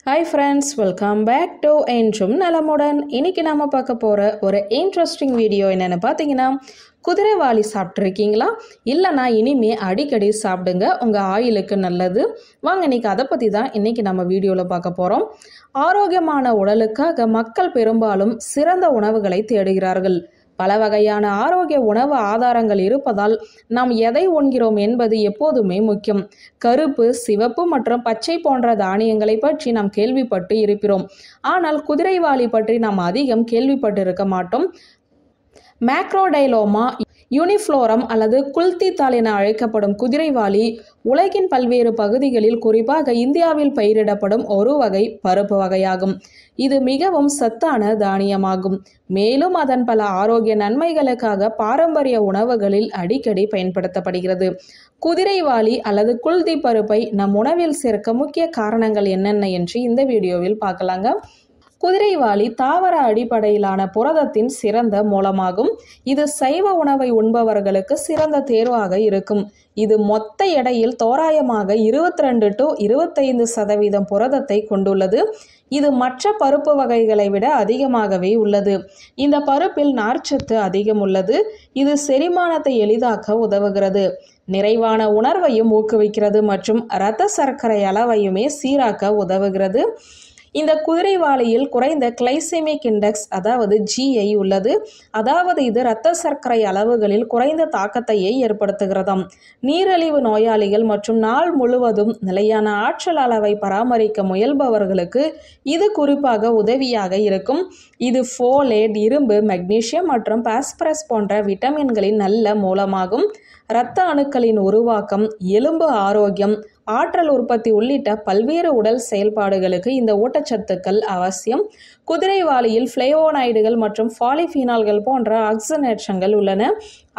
Hi friends, welcome back to என்றும் நலமுடன். இன்னைக்கு நாம பார்க்க போகிற ஒரு இன்ட்ரெஸ்டிங் வீடியோ என்னென்னு பார்த்தீங்கன்னா, குதிரைவாலி சாப்பிட்ருக்கீங்களா? இல்லைனா இனிமே அடிக்கடி சாப்பிடுங்க, உங்கள் ஆயிலுக்கு நல்லது. வாங்க இன்னைக்கு அதை பற்றி தான் இன்னைக்கு நம்ம வீடியோவில் பார்க்க போகிறோம். ஆரோக்கியமான உடலுக்காக மக்கள் பெரும்பாலும் சிறந்த உணவுகளை தேடுகிறார்கள். பல வகையான ஆரோக்கிய உணவு ஆதாரங்கள் இருப்பதால் நாம் எதை உண்கிறோம் என்பது எப்போதுமே முக்கியம். கருப்பு, சிவப்பு மற்றும் பச்சை போன்ற தானியங்களை பற்றி நாம் கேள்விப்பட்டு இருக்கிறோம். ஆனால் குதிரைவாலி பற்றி நாம் அதிகம் கேள்விப்பட்டு இருக்க மாட்டோம். மேக்ரோடைலோமா யூனிஃப்ளோரம் அல்லது குல்தித்தால் என அழைக்கப்படும் குதிரைவாலி உலகின் பல்வேறு பகுதிகளில், குறிப்பாக இந்தியாவில் பயிரிடப்படும் ஒரு வகை பருப்பு வகையாகும். இது மிகவும் சத்தான தானியமாகும். மேலும் அதன் பல ஆரோக்கிய நன்மைகளுக்காக பாரம்பரிய உணவுகளில் அடிக்கடி பயன்படுத்தப்படுகிறது. குதிரைவாலி அல்லது குல்தி பருப்பை நம் உணவில் சேர்க்க முக்கிய காரணங்கள் என்னென்ன என்று இந்த வீடியோவில் பார்க்கலாங்க. குதிரைவாலி தாவர அடிப்படையிலான புரதத்தின் சிறந்த மூலமாகும். இது சைவ உணவை உண்பவர்களுக்கு சிறந்த தேர்வாக இருக்கும். இது மொத்த எடையில் தோராயமாக 22 to 25% புரதத்தை கொண்டுள்ளது. இது மற்ற பருப்பு வகைகளை விட அதிகமாகவே உள்ளது. இந்த பருப்பில் நார்ச்சத்து அதிகம் உள்ளது. இது செரிமானத்தை எளிதாக்க உதவுகிறது, நிறைவான உணர்வையும் ஊக்குவிக்கிறது மற்றும் இரத்த சர்க்கரை அளவையுமே சீராக்க உதவுகிறது. இந்த குதிரைவாலியில் குறைந்த கிளைசெமிக் இண்டெக்ஸ் அதாவது GI உள்ளது. அதாவது இது இரத்த சர்க்கரை அளவுகளில் குறைந்த தாக்கத்தையே ஏற்படுத்துகிறதாம். நீரிழிவு நோயாளிகள் மற்றும் நாள் முழுவதும் நிலையான ஆற்றல் அளவை பராமரிக்க முயல்பவர்களுக்கு இது குறிப்பாக உதவியாக இருக்கும். இது ஃபோலேட், இரும்பு, மெக்னீசியம் மற்றும் பாஸ்பரஸ் போன்ற விட்டமின்களின் நல்ல மூலமாகும். இரத்த அணுக்களின் உருவாக்கம், எலும்பு ஆரோக்கியம், ஆற்றல் உற்பத்தி உள்ளிட்ட பல்வேறு உடல் செயல்பாடுகளுக்கு இந்த ஊட்டச்சத்துக்கள் அவசியம். குதிரைவாலியில் ஃப்ளேவோனைடுகள் மற்றும் பாலிஃபீனால்கள் போன்ற ஆக்சிஜனேற்றங்கள் உள்ளன.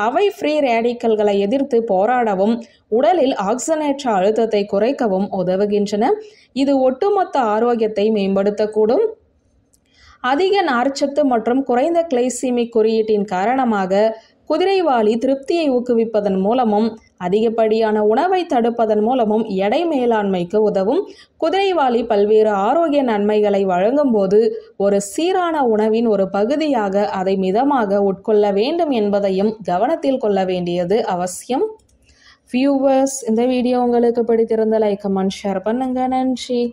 அவை ஃப்ரீ ரேடிக்கல்களை எதிர்த்து போராடவும் உடலில் ஆக்சிஜனேற்ற அழுத்தத்தை குறைக்கவும் உதவுகின்றன. இது ஒட்டுமொத்த ஆரோக்கியத்தை மேம்படுத்தக்கூடும். அதிக நார்ச்சத்து மற்றும் குறைந்த கிளைசெமிக் குறியீட்டின் காரணமாக குதிரைவாலி திருப்தியை ஊக்குவிப்பதன் மூலமும் அதிகப்படியான உணவை தடுப்பதன் மூலமும் எடை மேலாண்மைக்கு உதவும். குதிரைவாலி பல்வேறு ஆரோக்கிய நன்மைகளை வழங்கும் போது ஒரு சீரான உணவின் ஒரு பகுதியாக அதை மிதமாக உட்கொள்ள வேண்டும் என்பதையும் கவனத்தில் கொள்ள வேண்டியது அவசியம். வியூவர்ஸ், இந்த வீடியோ உங்களுக்கு பிடித்திருந்த லைக், கமெண்ட், ஷேர் பண்ணுங்க. நன்றி.